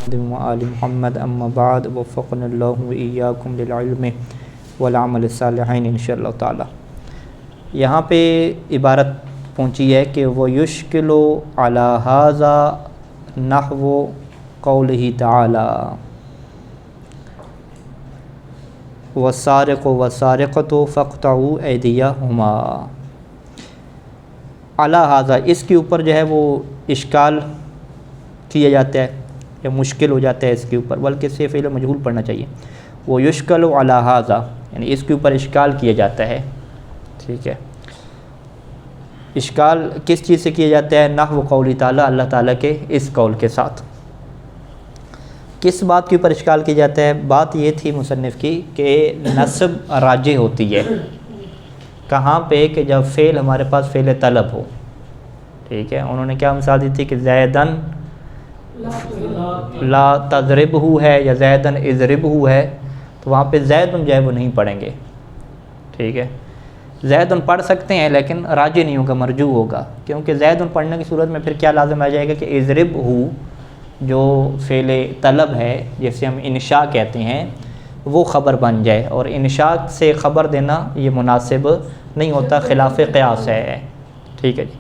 آل محمد اما بعد وفقنا اللہ وإیاکم للعلم والعمل الصالحین انشاءاللہ تعالی۔ یہاں پہ عبارت پہنچی ہے کہ وَيُشْكِلُ عَلَى هَذَا نَحْوُ قَوْلِهِ تَعَالَى وَالسَّارِقُ وَالسَّارِقَةُ فَاقْطَعُوا أَيْدِيَهُمَا۔ عَلَى هَذَا، اس کے اوپر جو ہے وہ اشکال کیا جاتا ہے یا مشکل ہو جاتا ہے اس کے اوپر، بلکہ اس سے فعل مجہول پڑھنا چاہیے۔ وَيُشْكَلُ عَلَى هَذَا، یعنی اس کے اوپر اشکال کیا جاتا ہے، ٹھیک ہے۔ اشکال کس چیز سے کیا جاتا ہے؟ نحو قولی تعالیٰ، اللہ تعالیٰ کے اس قول کے ساتھ۔ کس بات کے اوپر اشکال کیا جاتا ہے؟ بات یہ تھی مصنف کی کہ نصب راجح ہوتی ہے کہاں پہ؟ کہ جب فعل ہمارے پاس فعل طلب ہو، ٹھیک ہے۔ انہوں نے کیا مثال دی تھی کہ زیدن لا تضربہ ہے یا زیدن اضربہ ہے، تو وہاں پہ زیدن جو ہے وہ نہیں پڑھیں گے، ٹھیک ہے۔ زیدن پڑھ سکتے ہیں لیکن راجح نہیں ہوگا، مرجوع ہوگا، کیونکہ زیدن پڑھنے کی صورت میں پھر کیا لازم آ جائے گا کہ اضربہ جو فعل طلب ہے جسے ہم انشاء کہتے ہیں وہ خبر بن جائے، اور انشاء سے خبر دینا یہ مناسب نہیں ہوتا، خلاف قیاس ہے، ٹھیک ہے جی۔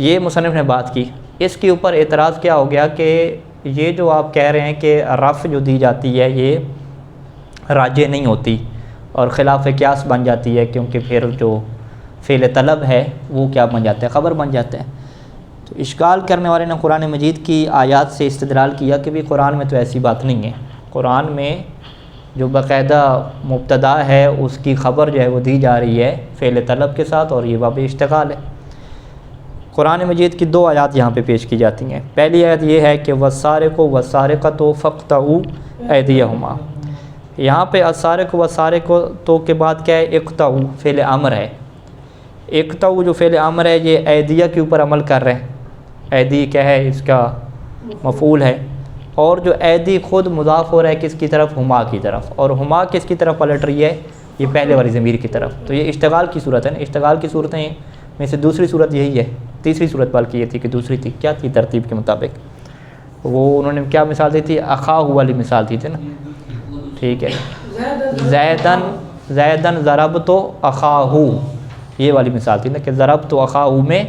یہ مصنف نے بات کی۔ اس کے اوپر اعتراض کیا ہو گیا کہ یہ جو آپ کہہ رہے ہیں کہ رفع جو دی جاتی ہے یہ راجح نہیں ہوتی اور خلاف قیاس بن جاتی ہے، کیونکہ پھر جو فعل طلب ہے وہ کیا بن جاتا ہے؟ خبر بن جاتا ہے۔ تو اشکال کرنے والے نے قرآن مجید کی آیات سے استدلال کیا کہ بھی قرآن میں تو ایسی بات نہیں ہے، قرآن میں جو باقاعدہ مبتدا ہے اس کی خبر جو ہے وہ دی جا رہی ہے فعل طلب کے ساتھ، اور یہ باب اشتغال ہے۔ قرآن مجید کی دو آیات یہاں پہ پیش کی جاتی ہیں۔ پہلی آیت یہ ہے کہ وَالسَّارِقُ وَالسَّارِقَةُ فَاقْطَعُوا أَيْدِيَهُمَا۔ یہاں پہ السارق والسارقۃ کے بعد کیا ہے؟ اقطعوا، فعل امر ہے۔ اقطعوا جو فعل امر ہے یہ ایدیہ کے اوپر عمل کر رہے ہیں۔ ایدی کیا ہے؟ اس کا مفعول ہے، اور جو ایدی خود مضاف ہو رہا ہے کس کی طرف؟ ہما کی طرف، اور ہما کس کی طرف پلٹ رہی ہے؟ یہ پہلے والی ضمیر کی طرف۔ تو یہ اشتغال کی صورت ہے نا، اشتغال کی صورتیں میں سے دوسری صورت یہی ہے، تیسری صورت بلکہ یہ تھی کہ دوسری تھی، کیا تھی ترتیب کے مطابق؟ وہ انہوں نے کیا مثال دی تھی؟ اخاہ والی مثال دی تھی نا، ٹھیک ہے۔ زیدن ضربت اخاہ، یہ والی مثال تھی نا کہ ضربت اخاہ میں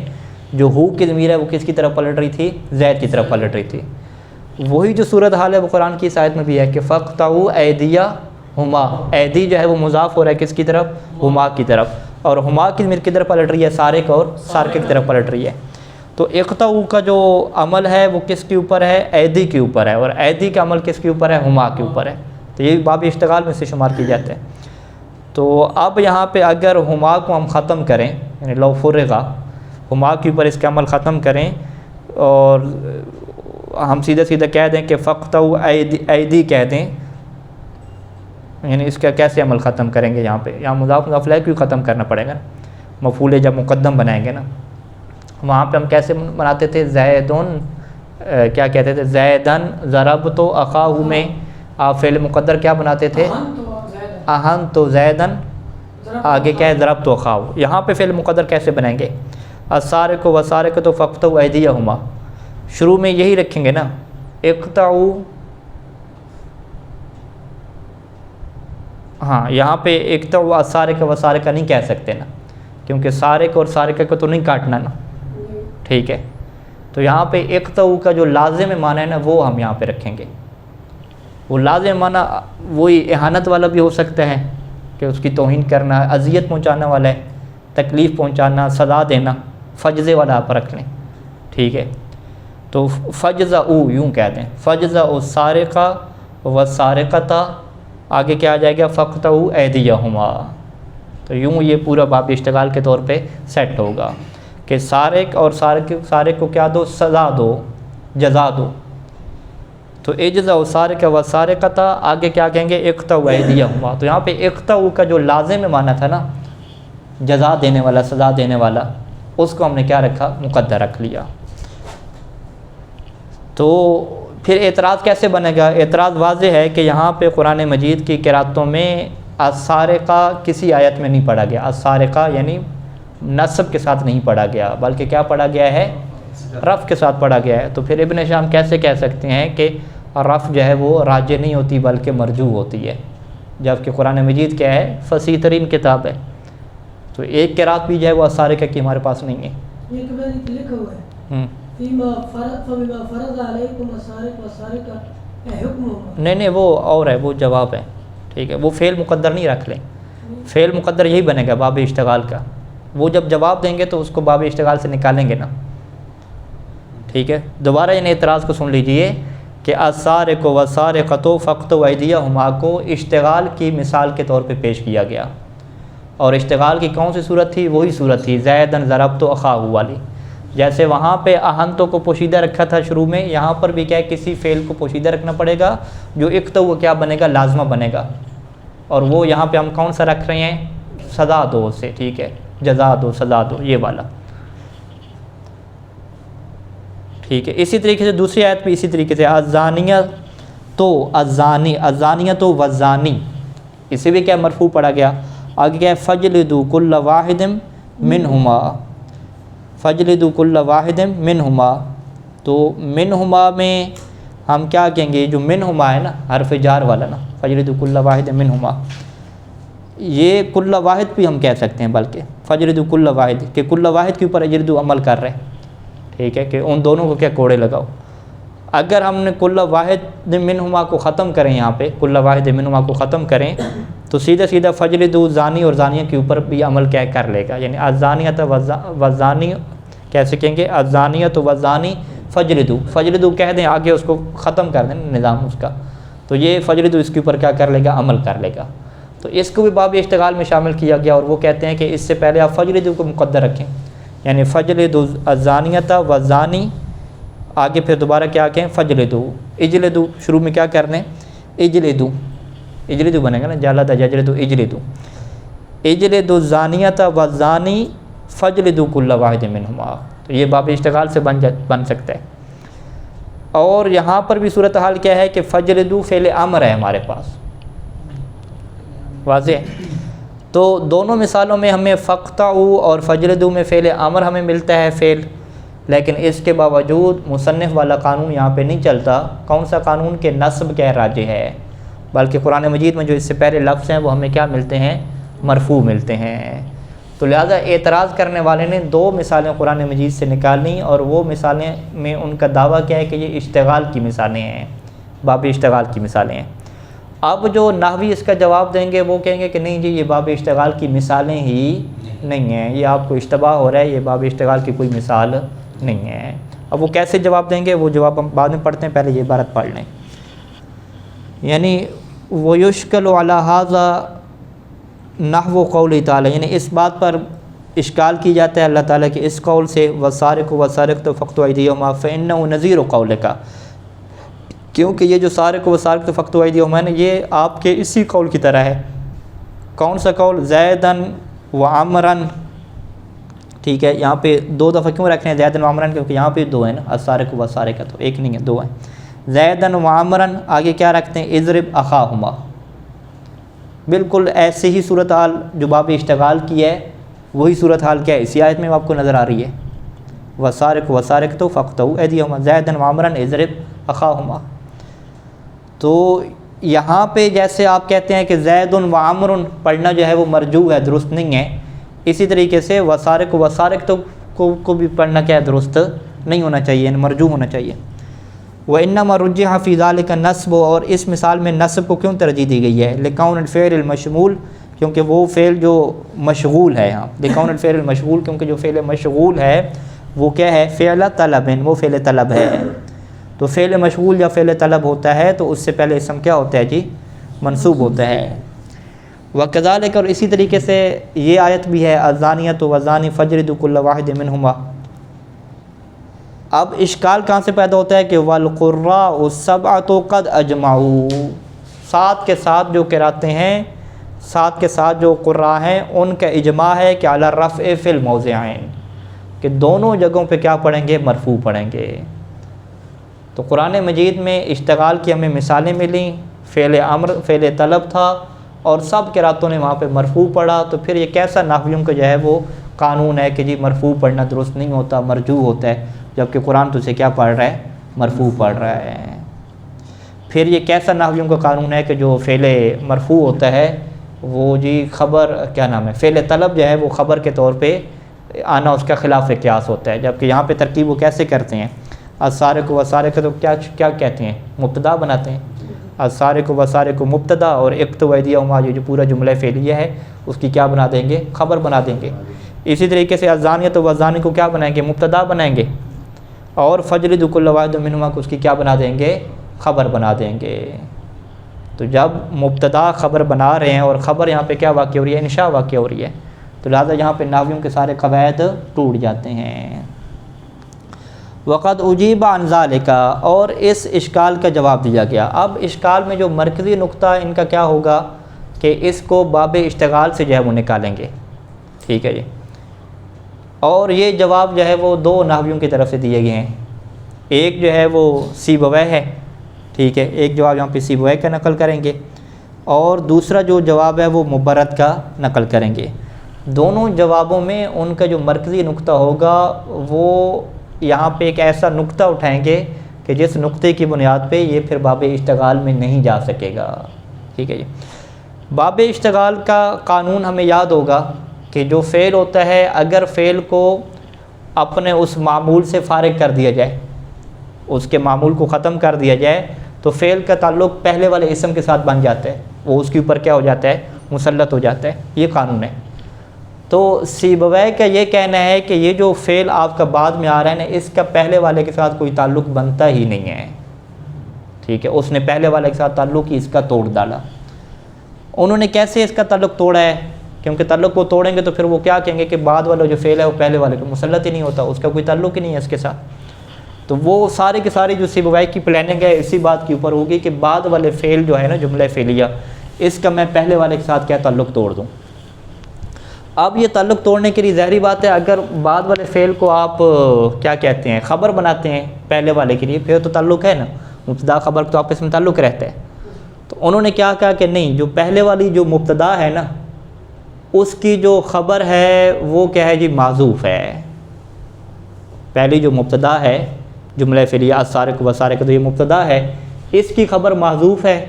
جو ہو کی ضمیر ہے وہ کس کی طرف پلٹ رہی تھی؟ زید کی طرف پلٹ رہی تھی۔ وہی جو صورت حال ہے وہ قرآن کی اس آیت میں بھی ہے کہ فَاقْطَعُوا أَيْدِيَهُمَا، ایدی جو ہے وہ مضاف ہو رہا ہے کس کی طرف؟ ہما کی طرف، اور ہما کی ضمیر کدھر پلٹ رہی ہے؟ سارق اور سارقہ کی طرف پلٹ رہی ہے۔ تو اقطعوا کا جو عمل ہے وہ کس کے اوپر ہے؟ ایدی کے اوپر ہے، اور ایدی کا عمل کس کے اوپر ہے؟ ہما کے اوپر ہے۔ تو یہ باب اشتغال میں سے شمار کی جاتے ہیں۔ تو اب یہاں پہ اگر ہما کو ہم ختم کریں، یعنی لو فرغا، ہما کے اوپر اس کا عمل ختم کریں اور ہم سیدھا سیدھا کہہ دیں کہ فَاقْطَعُوا ایدی کہہ دیں، یعنی اس کا کیسے عمل ختم کریں گے؟ یہاں پہ یہاں مضاف مضاف الیہ کیوں ختم کرنا پڑے گا؟ مفعول جب مقدم بنائیں گے نا، وہاں پہ ہم کیسے بناتے تھے؟ زیدن کیا کہتے تھے؟ زیدن ضربت اخاہ میں آپ فعل مقدر کیا بناتے تھے؟ اہن تو زیدن، آگے کیا ہے؟ ضربت اخاہ۔ یہاں پہ فعل مقدر کیسے بنائیں گے؟ السارق والسارقۃ فاقطعوا ایدیہما، شروع میں یہی رکھیں گے نا، اقطعوا، ہاں یہاں پہ اقطعوا السارق والسارقہ نہیں کہہ سکتے نا، کیونکہ سارق اور سارقہ کو تو نہیں کاٹنا نا، ٹھیک ہے۔ تو یہاں پہ اقطعوا کا جو لازم معنی ہے نا وہ ہم یہاں پہ رکھیں گے۔ وہ لازم معنی وہی اہانت والا بھی ہو سکتا ہے کہ اس کی توہین کرنا، اذیت پہنچانا والا ہے، تکلیف پہنچانا، سزا دینا، فجزے والا آپ رکھ لیں، ٹھیک ہے۔ تو فجزعوا یوں کہہ دیں، فجزعوا السارق والسارقۃ، آگے کیا آ جائے گا؟ فاقطعوا ایدیہما۔ تو یوں یہ پورا باب اشتغال کے طور پہ سیٹ ہوگا کہ سارق اور سارق کو کیا دو؟ سزا دو، جزا دو۔ تو اجزاء السارق والسارقۃ، آگے کیا کہیں گے؟ اقطعوا ایدیہما۔ تو یہاں پہ اقطعوا کا جو لازم معنی تھا نا، جزا دینے والا، سزا دینے والا، اس کو ہم نے کیا رکھا؟ مقدر رکھ لیا۔ تو پھر اعتراض کیسے بنے گا؟ اعتراض واضح ہے کہ یہاں پہ قرآن مجید کی قراتوں میں السارقہ کسی آیت میں نہیں پڑھا گیا، السارقہ یعنی نصب کے ساتھ نہیں پڑھا گیا، بلکہ کیا پڑھا گیا ہے؟ رفع کے ساتھ پڑھا گیا ہے۔ تو پھر ابن شام کیسے کہہ سکتے ہیں کہ اور رفع جو ہے وہ راجع نہیں ہوتی بلکہ مرجوع ہوتی ہے، جبکہ قرآن مجید کیا ہے؟ فصیح ترین کتاب ہے۔ تو ایک قرات بھی جو ہے وہ السارقہ کی ہمارے پاس نہیں ہے۔ یہ کہ لکھا ہوا ہے فیما فرض علیکم السارق والسارقہ حکم، نہیں وہ اور ہے، وہ جواب ہے، ٹھیک ہے، وہ فعل مقدر نہیں رکھ لیں، فعل مقدر یہی بنے گا باب اشتغال کا، وہ جب جواب دیں گے تو اس کو باب اشتغال سے نکالیں گے نا، ٹھیک ہے۔ دوبارہ ان اعتراض کو سن لیجئے کہ السارق والسارقۃ فاقطعوا ایدیہما کو اشتغال کی مثال کے طور پہ پیش کیا گیا، اور اشتغال کی کون سی صورت تھی؟ وہی صورت تھی زیدن ضربت اخاہ والی، جیسے وہاں پہ احنتوں کو پوشیدہ رکھا تھا شروع میں، یہاں پر بھی کیا ہے؟ کسی فعل کو پوشیدہ رکھنا پڑے گا جو اقتو وہ کیا بنے گا؟ لازمہ بنے گا، اور وہ یہاں پہ ہم کون سا رکھ رہے ہیں؟ سزا دو سے، ٹھیک ہے، جزا دو، سزا دو، یہ والا، ٹھیک ہے۔ اسی طریقے سے دوسری آیت بھی اسی طریقے سے الزانیہ تو الزانی، الزانیہ تو والزانی، اسے بھی کیا مرفوع پڑھا گیا۔ آگے کیا ہے؟ فجلدوا کل واحد منہما، فجلدوا کل واحد منہما، تو منہما میں ہم کیا کہیں گے؟ جو منہما ہے نا، حرف جار والا نا، فجلدوا کل واحد منہما، یہ کل واحد بھی ہم کہہ سکتے ہیں، بلکہ فجلدوا کل واحد کہ کل واحد کے اوپر اجلدوا عمل کر رہے ہیں، ٹھیک ہے، کہ ان دونوں کو کیا کوڑے لگاؤ۔ اگر ہم نے کل واحد منہما کو ختم کریں، یہاں پہ کل واحد منہما کو ختم کریں تو سیدھا سیدھا فجلدوا زانی اور زانیہ کے اوپر بھی عمل کیا کر لے گا، یعنی الزانیۃ والزانی کیسے کہیں گے؟ الزانیۃ والزانی فجلدوا، فجلدوا کہہ دیں آگے، اس کو ختم کر دیں نظام اس کا، تو یہ فجلدوا اس کے اوپر کیا کر لے گا؟ عمل کر لے گا، تو اس کو بھی باب اشتغال میں شامل کیا گیا، اور وہ کہتے ہیں کہ اس سے پہلے آپ فجلدوا کو مقدر رکھیں، یعنی فجلدوا الزانیۃ والزانی، آگے پھر دوبارہ کیا کہیں؟ فجلدوا، اجلدوا شروع میں کیا کرنے؟ اجلدوا، اجلدوا بنے گا نا، جلد یجلدوا، اجلدوا، اجلدوا الزانیۃ والزانی فجلدوا کل واحد منہما، تو یہ باب اشتغال سے بن سکتا ہے۔ اور یہاں پر بھی صورتحال کیا ہے کہ فجلدوا فعل امر ہے ہمارے پاس، واضح ہے، تو دونوں مثالوں میں ہمیں فاقطعوا اور فجلدوا میں فعل امر ہمیں ملتا ہے فعل، لیکن اس کے باوجود مصنف والا قانون یہاں پہ نہیں چلتا۔ کون سا قانون؟ کہ نصب کیا راجع ہے، بلکہ قرآن مجید میں جو اس سے پہلے لفظ ہیں وہ ہمیں کیا ملتے ہیں؟ مرفوع ملتے ہیں، تو لہٰذا اعتراض کرنے والے نے دو مثالیں قرآن مجید سے نکالیں، اور وہ مثالیں میں ان کا دعویٰ کیا ہے کہ یہ اشتغال کی مثالیں ہیں، باب اشتغال کی مثالیں ہیں۔ اب جو نحوی اس کا جواب دیں گے وہ کہیں گے کہ نہیں جی یہ باب اشتغال کی مثالیں ہی نہیں ہیں، یہ آپ کو اشتباہ ہو رہا ہے، یہ باب اشتغال کی کوئی مثال نہیں ہے۔ اب وہ کیسے جواب دیں گے؟ وہ جواب ہم بعد میں پڑھتے ہیں، پہلے یہ عبارت پڑھ لیں، یعنی وَيُشْكَلُ عَلَى هَذَا نَحْوُ قَوْلِ تعالیٰ، یعنی اس بات پر اشکال کی جاتا ہے اللہ تعالیٰ کے اس قول سے وَالسَّارِقُ وَالسَّارِقَةُ فَاقْطَعُوا أَيْدِيَهُمَا فَإِنَّهُ نَظِيرُ قَوْلِكَ، کیونکہ یہ جو سارق و سارق فاقطعوا أيديهما ہے یہ آپ کے اسی قول کی طرح ہے۔ کون سا قول؟ زیدن و عمرن، ٹھیک ہے، یہاں پہ دو دفعہ کیوں رکھ رہے ہیں زیدن و عمرن؟ کیونکہ یہاں پہ دو ہیں نا، السارق و سارقہ، تو ایک نہیں ہے، دو ہیں، زیدن و عمرن، آگے کیا رکھتے ہیں؟ اضرب اخاہما، بالکل ایسے ہی صورتحال جو باب اشتغال کی ہے وہی صورتحال کیا ہے اسی آیت میں آپ کو نظر آ رہی ہے، وَالسَّارِقُ وَالسَّارِقَةُ فَاقْطَعُوا أَيْدِيَهُمَا زَيْدًا وَعَمْرًا اضرب اخاہما، تو یہاں پہ جیسے آپ کہتے ہیں کہ زید و عمر پڑھنا جو ہے وہ مرجوع ہے، درست نہیں ہے، اسی طریقے سے وَالسَّارِقُ وَالسَّارِقَةُ کو بھی پڑھنا کیا ہے؟ درست نہیں ہونا چاہیے، مرجوع ہونا چاہیے۔ وَإِنَّمَا رُجِّحَ فِي ذَلِكَ النَّصْبُ، اور اس مثال میں نصب کو کیوں ترجیح دی گئی ہے؟ لِكَوْنِ الْفِعْلِ الْمَشْغُول، کیونکہ وہ فعل جو مشغول ہے، یہاں لِكَوْنِ الْفِعْلِ الْمَشْغُول، کیونکہ جو فعل مشغول ہے وہ کیا ہے؟ فعل طلب، وہ فعل طلب ہے، تو فعل مشغول یا فعل طلب ہوتا ہے تو اس سے پہلے اسم کیا ہوتا ہے جی؟ منصوب ہوتا ہے۔ وَكَذَلِكَ، اور اسی طریقے سے یہ آیت بھی ہے الزانیۃ والزانی فَاجْلِدُوا كُلَّ وَاحِدٍ مِّنْهُمَا۔ اب اشکال کہاں سے پیدا ہوتا ہے کہ وَالْقُرَّاءُ السَّبْعَةُ قَدْ أَجْمَعُوا، سات کے ساتھ جو قراتیں ہیں، سات کے ساتھ جو قراء ہیں ان کا اجماع ہے کہ علی الرفع فی الموضعین، کہ دونوں جگہوں پہ کیا پڑھیں گے؟ مرفوع پڑھیں گے۔ تو قرآن مجید میں اشتغال کی ہمیں مثالیں ملیں، فعل امر فعل طلب تھا اور سب قراتوں نے وہاں پہ مرفوع پڑھا، تو پھر یہ کیسا نحویوں کا جو ہے وہ قانون ہے کہ جی مرفوع پڑھنا درست نہیں ہوتا، مرجوع ہوتا ہے، جبکہ قرآن تو اسے کیا پڑھ رہا ہے؟ مرفوع پڑھ رہا ہے۔ پھر یہ کیسا نحویوں کا قانون ہے کہ جو فعل مرفوع ہوتا ہے وہ جی خبر کیا نام ہے فعل طلب جو ہے وہ خبر کے طور پہ آنا اس کا خلاف قیاس ہوتا ہے، جبکہ یہاں پہ ترکیب وہ کیسے کرتے ہیں، السارق والسارقۃ تو کیا کہتے ہیں، مبتدا بناتے ہیں، السارق والسارقۃ مبتدا، اور اقطعوا ایدیہما یہ جو پورا جملہ فعلیہ ہے اس کی کیا بنا دیں گے، خبر بنا دیں گے۔ اسی طریقے سے الزانیۃ والزانی کو کیا بنائیں گے، مبتدا بنائیں گے، اور فجلدوا کل واحد منہما کو اس کی کیا بنا دیں گے، خبر بنا دیں گے۔ تو جب مبتدا خبر بنا رہے ہیں اور خبر یہاں پہ کیا واقع ہو رہی ہے، انشاء واقع ہو رہی ہے، تو لہٰذا یہاں پہ نحویوں کے سارے قواعد ٹوٹ جاتے ہیں۔ وقد اجیب عن ذالک، اور اس اشکال کا جواب دیا گیا۔ اب اشکال میں جو مرکزی نقطہ ان کا کیا ہوگا کہ اس کو باب اشتغال سے جو ہے وہ نکالیں گے، ٹھیک ہے جی۔ اور یہ جواب جو ہے وہ دو نحویوں کی طرف سے دیے گئے ہیں، ایک جو ہے وہ سیبویہ ہے، ٹھیک ہے، ایک جواب یہاں پہ سیبویہ کا نقل کریں گے، اور دوسرا جو جواب ہے وہ مبرد کا نقل کریں گے۔ دونوں جوابوں میں ان کا جو مرکزی نقطہ ہوگا وہ یہاں پہ ایک ایسا نقطہ اٹھائیں گے کہ جس نقطے کی بنیاد پہ یہ پھر باب اشتغال میں نہیں جا سکے گا، ٹھیک ہے جی۔ باب اشتغال کا قانون ہمیں یاد ہوگا کہ جو فعل ہوتا ہے اگر فعل کو اپنے اس معمول سے فارغ کر دیا جائے، اس کے معمول کو ختم کر دیا جائے، تو فعل کا تعلق پہلے والے اسم کے ساتھ بن جاتا ہے، وہ اس کے اوپر کیا ہو جاتا ہے، مسلط ہو جاتا ہے، یہ قانون ہے۔ تو سیبویہ کا یہ کہنا ہے کہ یہ جو فعل آپ کا بعد میں آ رہا ہے نا، اس کا پہلے والے کے ساتھ کوئی تعلق بنتا ہی نہیں ہے، ٹھیک ہے، اس نے پہلے والے کے ساتھ تعلق ہی اس کا توڑ ڈالا۔ انہوں نے کیسے اس کا تعلق توڑا ہے، کیونکہ تعلق کو توڑیں گے تو پھر وہ کیا کہیں گے کہ بعد والا جو فعل ہے وہ پہلے والے کو مسلط ہی نہیں ہوتا، اس کا کوئی تعلق ہی نہیں ہے اس کے ساتھ۔ تو وہ سارے کے سارے جو سیبویہ کی پلاننگ ہے اسی بات کے اوپر ہوگی کہ بعد والے فعل جو ہے نا جملہ فعلیہ، اس کا میں پہلے والے کے ساتھ کیا تعلق توڑ دوں۔ اب یہ تعلق توڑنے کے لیے ظاہری بات ہے اگر بعد والے فعل کو آپ کیا کہتے ہیں خبر بناتے ہیں پہلے والے کے لیے، پھر تو تعلق ہے نا، مبتدا خبر تو آپس میں تعلق رہتا ہے۔ تو انہوں نے کیا کہا کہ نہیں، جو پہلے والی جو مبتدا ہے نا اس کی جو خبر ہے وہ کیا ہے جی، معذوف ہے۔ پہلی جو مبتدا ہے جملہ فعلیہ السارق والسارقۃ تو یہ مبتدا ہے، اس کی خبر معذوف ہے،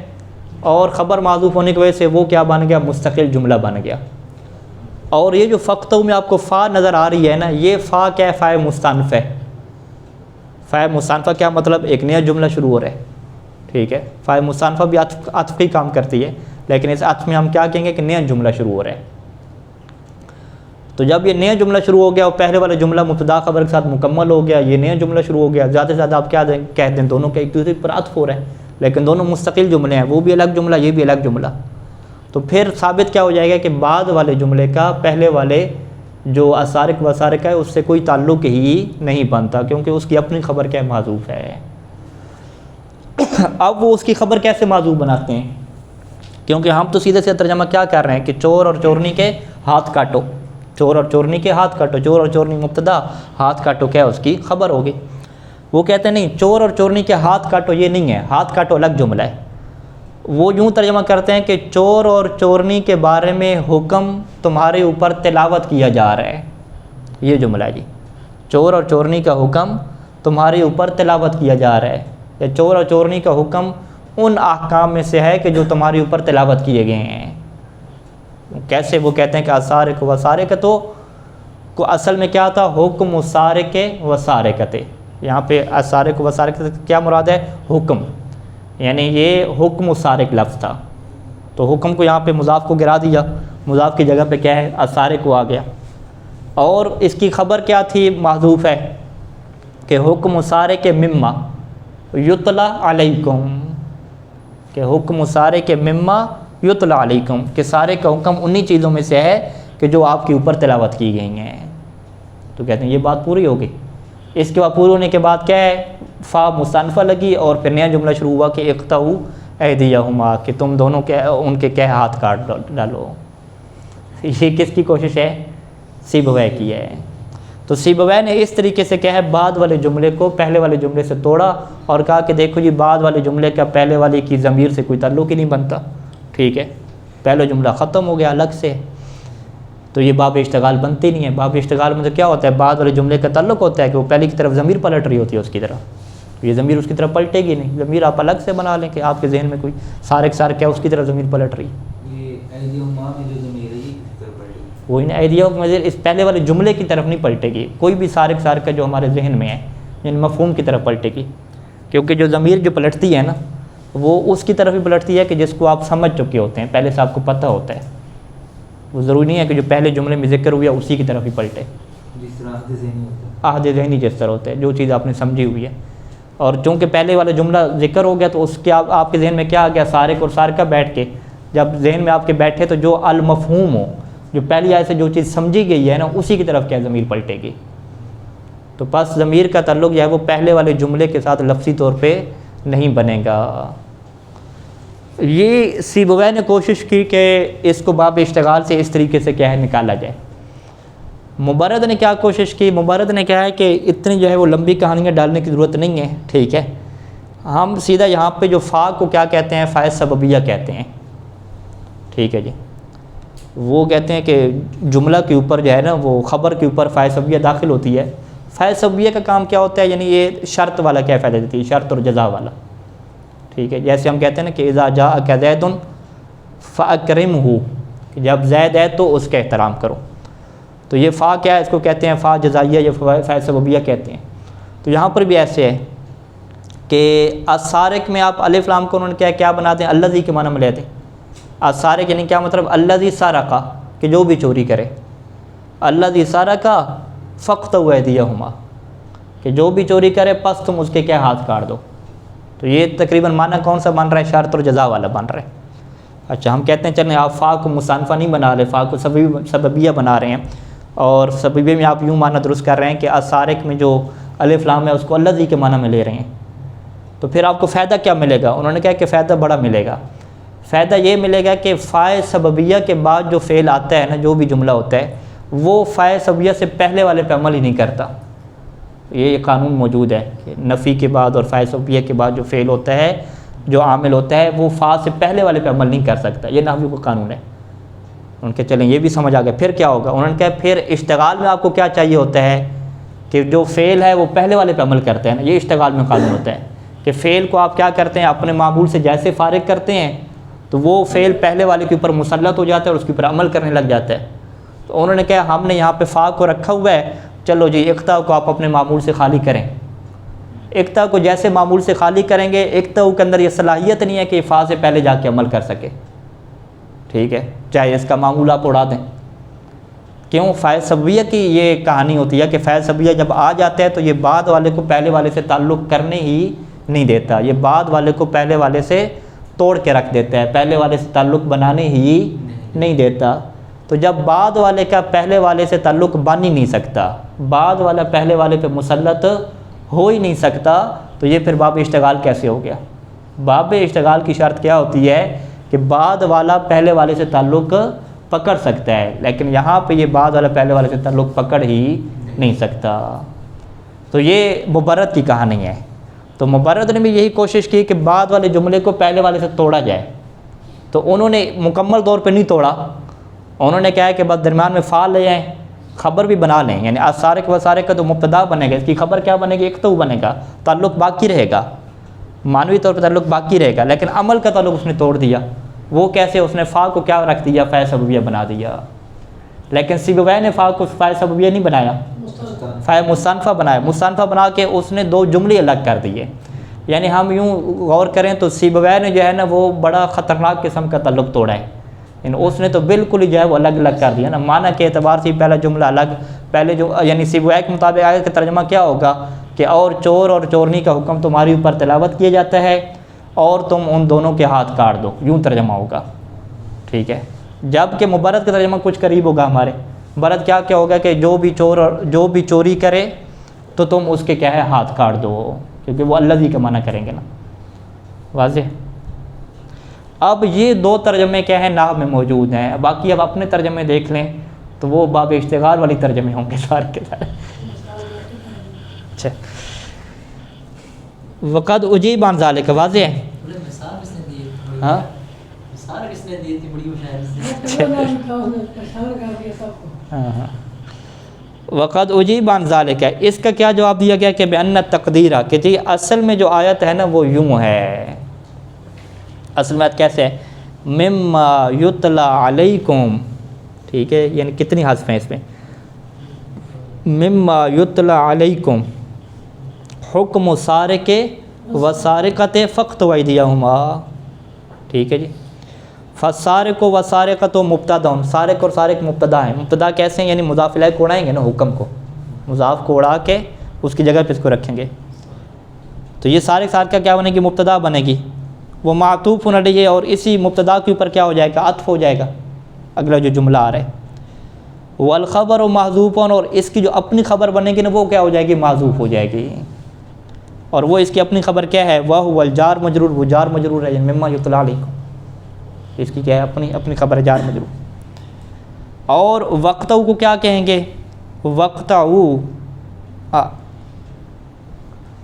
اور خبر معذوف ہونے کی وجہ سے وہ کیا بن گیا، مستقل جملہ بن گیا۔ اور یہ جو فقطو میں آپ کو فا نظر آ رہی ہے نا، یہ فا کیا ہے، فا مستانف ہے۔ فا مستانفہ کیا مطلب، ایک نیا جملہ شروع ہو رہا ہے، ٹھیک ہے۔ فا مستانفہ بھی عطف کی کام کرتی ہے، لیکن اس عطف میں ہم کیا کہیں گے کہ نیا جملہ شروع ہو رہا ہے۔ تو جب یہ نیا جملہ شروع ہو گیا اور پہلے والا جملہ مبتدا خبر کے ساتھ مکمل ہو گیا، یہ نیا جملہ شروع ہو گیا، زیادہ سے زیادہ آپ کیا کہہ دیں، دونوں کے ایک دوسرے پر عطف ہو رہے ہیں، لیکن دونوں مستقل جملے ہیں، وہ بھی الگ جملہ یہ بھی الگ جملہ۔ تو پھر ثابت کیا ہو جائے گا کہ بعد والے جملے کا پہلے والے جو السارق والسارقہ ہے اس سے کوئی تعلق ہی نہیں بنتا، کیونکہ اس کی اپنی خبر کیا معذوف ہے۔ اب وہ اس کی خبر کیسے معذوف بناتے ہیں، کیونکہ ہم تو سیدھے سے ترجمہ کیا کر رہے ہیں کہ چور اور چورنی کے ہاتھ کاٹو، چور اور چورنی کے ہاتھ کاٹو، چور اور چورنی مبتدا، ہاتھ کاٹو کیا اس کی خبر ہوگی۔ وہ کہتے ہیں نہیں، چور اور چورنی کے ہاتھ کاٹو یہ نہیں ہے، ہاتھ کاٹو الگ جملہ ہے۔ وہ یوں ترجمہ کرتے ہیں کہ چور اور چورنی کے بارے میں حکم تمہارے اوپر تلاوت کیا جا رہا ہے، یہ جملہ ہے جی، چور اور چورنی کا حکم تمہارے اوپر تلاوت کیا جا رہا ہے، یا چور اور چورنی کا حکم ان احکام میں سے ہے کہ جو تمہارے اوپر تلاوت کیے گئے ہیں۔ کیسے، وہ کہتے ہیں کہ السارق والسارقۃ کو اصل میں کیا تھا، حکم السارق والسارقۃ، یہاں پہ السارق والسارقۃ کیا مراد ہے، حکم، یعنی یہ حکم السارق لفظ تھا، تو حکم کو یہاں پہ مضاف کو گرا دیا، مضاف کی جگہ پہ کیا ہے، السارق کو آ گیا، اور اس کی خبر کیا تھی، محذوف ہے کہ حکم السارق مما یطلع علیکم، کہ حکم السارق مما یطلع علیکم، کہ سارے کا حکم انہی چیزوں میں سے ہے کہ جو آپ کے اوپر تلاوت کی گئی ہیں۔ تو کہتے ہیں یہ بات پوری ہوگی۔ اس کے بعد پوری ہونے کے بعد کیا ہے، فا مستانفہ لگی اور پھر نیا جملہ شروع ہوا کہ اقطعوا ایدیہما، کہ تم دونوں کے ان کے کیا ہاتھ کاٹ ڈالو۔ یہ کس کی کوشش ہے، سیبویہ کی ہے۔ تو سیبویہ نے اس طریقے سے کیا ہے، بعد والے جملے کو پہلے والے جملے سے توڑا اور کہا کہ دیکھو جی بعد والے جملے کا پہلے والے کی ضمیر سے کوئی تعلق ہی نہیں بنتا، ٹھیک ہے، پہلا جملہ ختم ہو گیا الگ سے، تو یہ باب اشتغال بنتی نہیں ہے۔ باب اشتغال میں تو کیا ہوتا ہے، بعد والے جملے کا تعلق ہوتا ہے کہ وہ پہلے کی طرف ضمیر پلٹ رہی ہوتی ہے اس کی طرف، یہ ضمیر اس کی طرف پلٹے گی نہیں. ضمیر آپ الگ سے بنا لیں کہ آپ کے ذہن میں کوئی سارق سارق کیا اس کی طرف ضمیر پلٹ رہی. یہ ایدیہما میں جو ضمیر ہے یہ کس طرف پلٹے گی؟ وہی نا ایدیہما اس پہلے والے جملے کی طرف نہیں پلٹے گی. کوئی بھی سارق سارق کا جو ہمارے ذہن میں ہے یعنی مفہوم کی طرف پلٹے گی. کیونکہ جو ضمیر جو پلٹتی ہے نا وہ اس کی طرف ہی پلٹتی ہے کہ جس کو آپ سمجھ چکے ہوتے ہیں, پہلے سے آپ کو پتہ ہوتا ہے. وہ ضروری نہیں ہے کہ جو پہلے جملے میں ذکر ہوئی ہے اسی کی طرف ہی پلٹے. جس طرح عہد ذہنی ہوتا ہے. عہد ذہنی جس طرح ہوتا ہے جو چیز آپ نے سمجھی ہوئی ہے. اور چونکہ پہلے والا جملہ ذکر ہو گیا تو اس کے آپ کے ذہن میں کیا آ گیا, سارق اور سارقہ بیٹھ کے جب ذہن میں آپ کے بیٹھے تو جو المفہوم ہو, جو پہلی آیت سے جو چیز سمجھی گئی ہے نا اسی کی طرف کیا ضمیر پلٹے گی. تو بس ضمیر کا تعلق جو ہے وہ پہلے والے جملے کے ساتھ لفظی طور پہ نہیں بنے گا. یہ سیبویہ نے کوشش کی کہ اس کو باب اشتغال سے اس طریقے سے کیا ہے نکالا جائے. مبرد نے کیا کوشش کی, مبرد نے کہا ہے کہ اتنی جو ہے وہ لمبی کہانیاں ڈالنے کی ضرورت نہیں ہے, ٹھیک ہے. ہم سیدھا یہاں پہ جو فا کو کیا کہتے ہیں, فائے سببیہ کہتے ہیں, ٹھیک ہے جی. وہ کہتے ہیں کہ جملہ کے اوپر جو ہے نا وہ خبر کے اوپر فائے سببیہ داخل ہوتی ہے. فائے سببیہ کا کام کیا ہوتا ہے, یعنی یہ شرط والا کیا فائدہ دیتی ہے, شرط اور جزا والا, ٹھیک ہے. جیسے ہم کہتے ہیں نا کہ اذا جاءک زید فاکرمہ, کہ جب زید ہے تو اس کا احترام کرو. تو یہ فا کیا ہے, اس کو کہتے ہیں فا جزائیہ یا فا سببیہ کہتے ہیں. تو یہاں پر بھی ایسے ہے کہ السارق میں آپ الف لام کو انہوں نے کیا بنا دیں, الذی کے معنی میں لیتے ہیں. السارق یعنی کیا مطلب, الذی سرق, کہ جو بھی چوری کرے. الذی سرق فاقطعوا ایدیہما, کہ جو بھی چوری کرے پس تم اس کے کیا ہاتھ کاٹ دو. تو یہ تقریباً معنی کون سا بن رہا ہے, شرط اور جزا والا بن رہا ہے. اچھا ہم کہتے ہیں چلیں آپ فا کو مصنفہ نہیں بنا رہے, فا کو سببیہ بنا رہے ہیں. اور سببیہ میں آپ یوں معنی درست کر رہے ہیں کہ السارق میں جو الف لام ہے اس کو الذی کے معنی میں لے رہے ہیں. تو پھر آپ کو فائدہ کیا ملے گا, انہوں نے کہا کہ فائدہ بڑا ملے گا. فائدہ یہ ملے گا کہ فائے سببیہ کے بعد جو فعل آتا ہے نا, جو بھی جملہ ہوتا ہے وہ فائے سببیہ سے پہلے والے پہ عمل ہی نہیں کرتا. یہ قانون موجود ہے کہ نفی کے بعد اور فائے سببیہ کے بعد جو فعل ہوتا ہے, جو عامل ہوتا ہے, وہ فا سے پہلے والے پہ عمل نہیں کر سکتا. یہ نحوی کا قانون ہے. ان کے چلیں یہ بھی سمجھ آ گیا. پھر کیا ہوگا, انہوں نے کہا پھر اشتغال میں آپ کو کیا چاہیے ہوتا ہے کہ جو فعل ہے وہ پہلے والے پہ عمل کرتے ہیں نا. یہ اشتغال میں قانون ہوتا ہے کہ فعل کو آپ کیا کرتے ہیں, اپنے معمول سے جیسے فارغ کرتے ہیں تو وہ فعل پہلے والے کے اوپر مسلط ہو جاتا ہے اور اس کے اوپر عمل کرنے لگ جاتا ہے. تو انہوں نے کہا ہم نے یہاں پہ فا کو رکھا ہوا ہے, چلو جی اقطاع کو آپ اپنے معمول سے خالی کریں. اقطاع کو جیسے معمول سے خالی کریں گے, اقطاع کے اندر یہ صلاحیت نہیں ہے کہ فا سے پہلے جا کے عمل کر سکے, ٹھیک ہے, چاہے اس کا معمول آپ اڑا دیں. کیوں, فائے سببیہ کی یہ کہانی ہوتی ہے کہ فائے سببیہ جب آ جاتا ہے تو یہ بعد والے کو پہلے والے سے تعلق کرنے ہی نہیں دیتا. یہ بعد والے کو پہلے والے سے توڑ کے رکھ دیتا ہے, پہلے والے سے تعلق بنانے ہی نہیں دیتا. تو جب بعد والے کا پہلے والے سے تعلق بن ہی نہیں سکتا, بعد والا پہلے والے پہ مسلط ہو ہی نہیں سکتا, تو یہ پھر باب اشتغال کیسے ہو گیا. باب اشتغال کی شرط کیا ہوتی ہے کہ بعد والا پہلے والے سے تعلق پکڑ سکتا ہے, لیکن یہاں پہ یہ بعد والا پہلے والے سے تعلق پکڑ ہی نہیں سکتا. تو یہ مبرد کی کہانی ہے. تو مبرد نے بھی یہی کوشش کی کہ بعد والے جملے کو پہلے والے سے توڑا جائے. تو انہوں نے مکمل طور پہ نہیں توڑا, انہوں نے کہا کہ بس درمیان میں فا لے جائیں, خبر بھی بنا لیں. یعنی السارق و سارق کا تو مبتدا بنے گا, اس کی خبر کیا بنے گی, اقطاع بنے گا, تعلق باقی رہے گا, معنوی طور پہ تعلق باقی رہے گا, لیکن عمل کا تعلق اس نے توڑ دیا. وہ کیسے, اس نے فا کو کیا رکھ دیا, فائے سببیہ بنا دیا. لیکن سیبویہ نے فا کو فائے سببیہ نہیں بنایا, فائے مصنفہ بنایا. مصنفہ بنا کے اس نے دو جملے الگ کر دیے. یعنی ہم یوں غور کریں تو سیبویہ نے جو ہے نا وہ بڑا خطرناک قسم کا تعلق توڑا ہے. یعنی اس نے تو بالکل ہی جو ہے وہ الگ الگ کر دیا نا, معنی کے اعتبار سے پہلا جملہ الگ, پہلے جو یعنی سیبویہ کے مطابق آگے کا ترجمہ کیا ہوگا کہ اور چور اور چورنی کا حکم تمہاری اوپر تلاوت کیا جاتا ہے اور تم ان دونوں کے ہاتھ کاٹ دو, یوں ترجمہ ہوگا, ٹھیک ہے. جب کہ مبرد کا ترجمہ کچھ قریب ہوگا ہمارے. مبرد کیا ہوگا کہ جو بھی چور اور جو بھی چوری کرے تو تم اس کے کیا ہے ہاتھ کاٹ دو, کیونکہ وہ الذی کا معنی کریں گے نا. واضح. اب یہ دو ترجمے کیا ہیں نحو میں موجود ہیں. باقی اب اپنے ترجمے دیکھ لیں تو وہ باب اشتغال والی ترجمے ہوں گے سارے کے سارے. اچھا, وقد اجیب عن ذالک, واضح ہے. ہاں وقد اجیب عن ذالک ہے، اس کا کیا جواب دیا گیا کہ بأن تقدیرہ، کہ جی اصل میں جو آیت ہے نا وہ یوں ہے، اصل میں آیت کیسے ہے، مما یتلا علیکم، ٹھیک ہے، یعنی کتنی حذف ہیں اس میں، مما یتلا علیکم حکم سارق و سارقۃ فاقطعوا ایدیہما، ٹھیک ہے جی، فالسارق و سارقۃ مبتدا، سارق اور سارق مبتدا ہیں، مبتدا کیسے ہیں، یعنی مضاف الیہ کو اڑائیں گے نا، حکم کو مضاف کو اڑا کے اس کی جگہ پہ اس کو رکھیں گے، تو یہ سارق سارقہ کیا بنے گی، مبتدا بنے گی، وہ معطوف علیہ، اور اسی مبتدا کے اوپر کیا ہو جائے گا، عطف ہو جائے گا اگلا جو جملہ آ رہا ہے، والخبر و محذوف، اور اس کی جو اپنی خبر بنے گی نا وہ کیا ہو جائے گی، محذوف ہو جائے گی، اور وہ اس کی اپنی خبر کیا ہے، وہ الجار مجرور، وہ جار مجرور ہے، مما یتلا علیکم، اس کی کیا ہے، اپنی خبر جار مجرور، اور وقتو کو کیا کہیں گے، وقتو،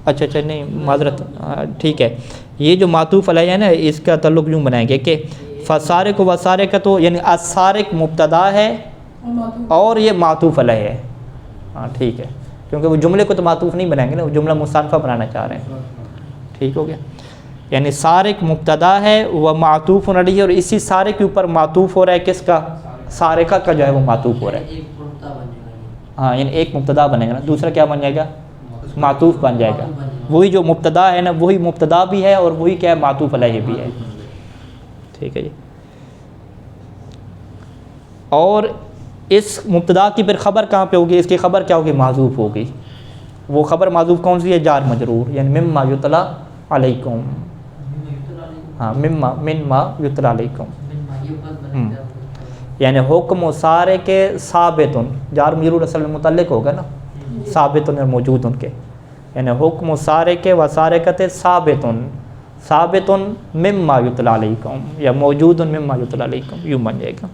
اچھا نہیں معذرت، ٹھیک ہے، یہ جو معطوف علیہ ہے نا اس کا تعلق یوں بنائیں گے کہ فسارق و سارقۃ، یعنی السارق مبتدا ہے اور یہ معطوف علیہ ہے، ہاں ٹھیک ہے، کیونکہ وہ جملے کو تو معطوف نہیں بنائیں گے نا، وہ جملہ مستانفہ بنانا چاہ رہے ہیں، ٹھیک ہو گیا، یعنی سارق مبتدا ہے وہ معطوف علیہ، اور اسی سارق کے اوپر معطوف ہو رہا ہے کس کا، سارقہ کا جو ہے وہ معطوف ہو رہا ہے، ہاں یعنی ایک مبتدا بنے گا نا، دوسرا کیا بن جائے گا، معطوف بن جائے گا، وہی جو مبتدا ہے نا وہی مبتدا بھی ہے اور وہی کیا ہے، معطوف علیہ بھی ہے، ٹھیک ہے جی، اور اس مبتدا کی پھر خبر کہاں پہ ہوگی، اس کی خبر کیا ہوگی، محذوف ہوگی، وہ خبر محذوف کون سی ہے، جار مجرور، یعنی مما یتلا علیکم، ہاں مما یتلا علیکم، یعنی حکم و سارق ثابت، جار مجرور اصل میں متعلق ہوگا نا، ثابت موجود ان کے، یعنی حکم و سارق و سارقۃ ثابت مما یتلا علیکم، یا موجود مما یتلا علیکم، یوں بن جائے گا۔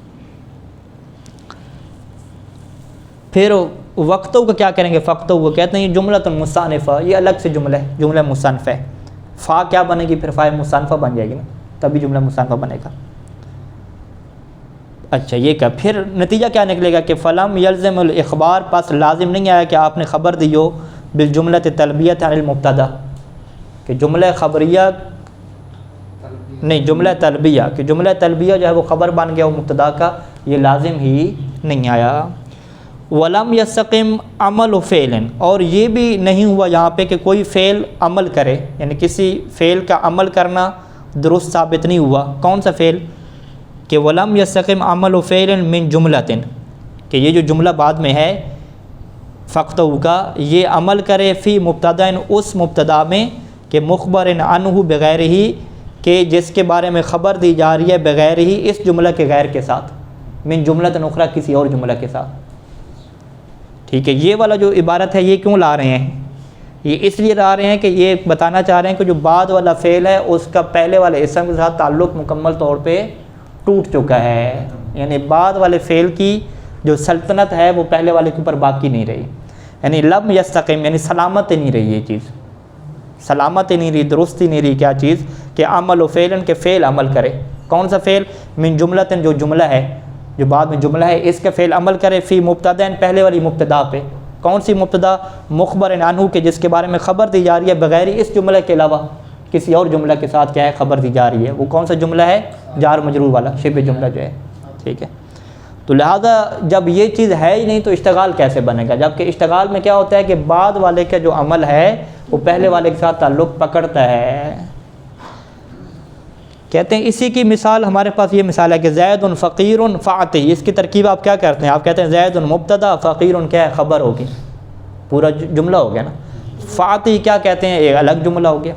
پھر وقتوں کا کیا کریں گے، فقتوں کو کہتے ہیں یہ جملۃ مستأنفہ، یہ الگ سے جملہ ہے، جملہ مستأنفہ ہے، فا کیا بنے گی، پھر فا مستأنفہ بن جائے گی نا، تبھی جملہ مستأنفہ بنے گا۔ اچھا یہ کیا، پھر نتیجہ کیا نکلے گا کہ فلم یلزم الاخبار، پاس لازم نہیں آیا کہ آپ نے خبر دی ہو بالجملۃ طلبیۃ عن المبتدا، کہ جملہ خبریہ نہیں، جملہ طلبیہ، کہ جملہ طلبیہ جو ہے وہ خبر بن گیا وہ مبتدا کا، یہ لازم ہی نہیں آیا۔ ولم یستقم عمل و فعل، اور یہ بھی نہیں ہوا یہاں پہ کہ کوئی فعل عمل کرے، یعنی کسی فعل کا عمل کرنا درست ثابت نہیں ہوا، کون سا فعل، کہ ولم یستقم عمل و فعل من جملۃ، کہ یہ جو جملہ بعد میں ہے فقطو کا، یہ عمل کرے فی مبتدا، اس مبتدا میں، کہ مخبر عنہ بغیر ہی، کہ جس کے بارے میں خبر دی جا رہی ہے بغیر ہی، اس جملہ کے غیر کے ساتھ، من جملۃ اخری، کسی اور جملہ کے ساتھ، ٹھیک ہے۔ یہ والا جو عبارت ہے یہ کیوں لا رہے ہیں، یہ اس لیے لا رہے ہیں کہ یہ بتانا چاہ رہے ہیں کہ جو بعد والا فعل ہے اس کا پہلے والے اسم کے ساتھ تعلق مکمل طور پہ ٹوٹ چکا ہے، یعنی بعد والے فعل کی جو سلطنت ہے وہ پہلے والے کے اوپر باقی نہیں رہی، یعنی لم یستقم، یعنی سلامت ہی نہیں رہی، یہ چیز سلامت ہی نہیں رہی، درست ہی نہیں رہی، کیا چیز، کہ عمل و فعل، کے فعل عمل کرے، کون سا فعل، من جملۃ، جو جملہ ہے جو بعد میں جملہ ہے اس کا فعل عمل کرے، فی مبتدا، پہلے والی مبتدا پہ، کون سی مبتدا، مخبر عنہ، کے جس کے بارے میں خبر دی جا رہی ہے بغیر اس جملہ کے علاوہ کسی اور جملہ کے ساتھ کیا ہے، خبر دی جا رہی ہے، وہ کون سا جملہ ہے، جار مجرور والا شبہ جملہ جو ہے، ٹھیک ہے۔ تو لہذا جب یہ چیز ہے ہی نہیں تو اشتغال کیسے بنے گا، جبکہ اشتغال میں کیا ہوتا ہے کہ بعد والے کا جو عمل ہے وہ پہلے والے کے ساتھ تعلق پکڑتا ہے۔ کہتے ہیں اسی کی مثال ہمارے پاس یہ مثال ہے کہ زید فقیر فاعطہ، اس کی ترکیب آپ کیا کرتے ہیں، آپ کہتے ہیں زید مبتدا، فقیر کیا ہے، خبر ہوگی، پورا جملہ ہو گیا نا، فاعطہ کیا کہتے ہیں، ایک الگ جملہ ہو گیا،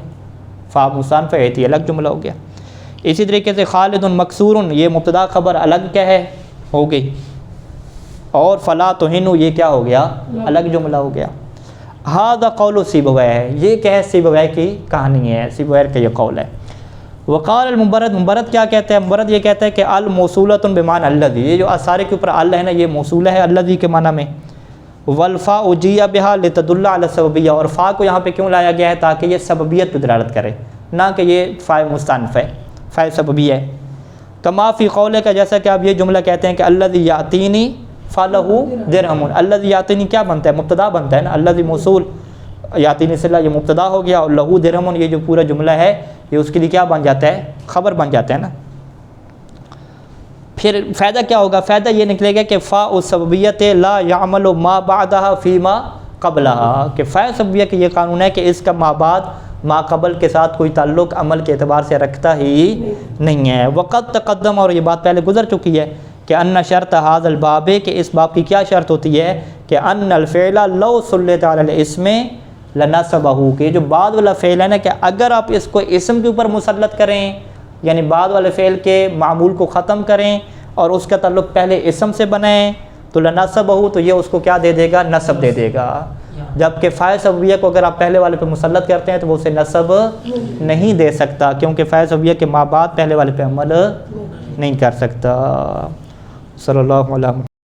فا مستأنفہ ہے، الگ جملہ ہو گیا۔ اسی طریقے سے خالد مکسور، یہ مبتدا خبر الگ کیا ہے، ہو گئی، اور فلا تہنوا، یہ کیا ہو گیا، الگ جملہ ہو گیا۔ ھذا قول سیبویہ، یہ کیا ہے، سیبویہ کی کہانی ہے، سیبویہ کا یہ قول ہے۔ وقال المبرد، مبرد کیا کہتے ہیں، مبرد یہ کہتا ہے کہ الموصولۃ بمعنی الذی، یہ جو سارے کے اوپر ال ہے نا یہ موصولہ ہے الذی کے معنی میں، والفاء جیء بها لتدل علی السببیہ، اور فا کو یہاں پہ کیوں لایا گیا ہے، تاکہ یہ سببیت پہ دلالت کرے، نہ کہ یہ فاء مستأنف ہے، فاء سببیہ ہے۔ کما فی قولہ کا، جیسا کہ آپ یہ جملہ کہتے ہیں کہ الذی یاتینی فَلَهُ دِرْهَمٌ الَّذِي یاتینی کیا بنتا ہے؟ مبتدا بنتا ہے نا، الذی موصول یاتینی صلہ یہ مبتدا ہو گیا، اور لہو درہم یہ جو پورا جملہ ہے یہ اس کے لیے کیا بن جاتا ہے؟ خبر بن جاتا ہے نا۔ پھر فائدہ کیا ہوگا؟ فائدہ یہ نکلے گا کہ فاء السببیت لا یعمل ما بعدها فیما قبلها، کہ فاء سببیہ کہ یہ قانون ہے کہ اس کا ما بعد ما قبل کے ساتھ کوئی تعلق عمل کے اعتبار سے رکھتا ہی نہیں ہے۔ وقت تقدم، اور یہ بات پہلے گزر چکی ہے کہ ان شرط هذا الباب، کہ اس باب کی کیا شرط ہوتی ہے کہ ان الفعل لو سلط علی الاسم لنصبہ، کہ جو بعد والا فعل ہے نا کہ اگر آپ اس کو اسم کے اوپر مسلط کریں، یعنی بعد والے فعل کے معمول کو ختم کریں اور اس کا تعلق پہلے اسم سے بنائیں تو لنصبہ، تو یہ اس کو کیا دے دے گا؟ نصب دے دے گا۔ جبکہ فاعل سببیہ کو اگر آپ پہلے والے پہ مسلط کرتے ہیں تو وہ اسے نصب نہیں دے سکتا، کیونکہ فاعل سببیہ کے ما بعد پہلے والے پہ عمل نہیں کر سکتا۔ صلی اللہ علیہ وسلم۔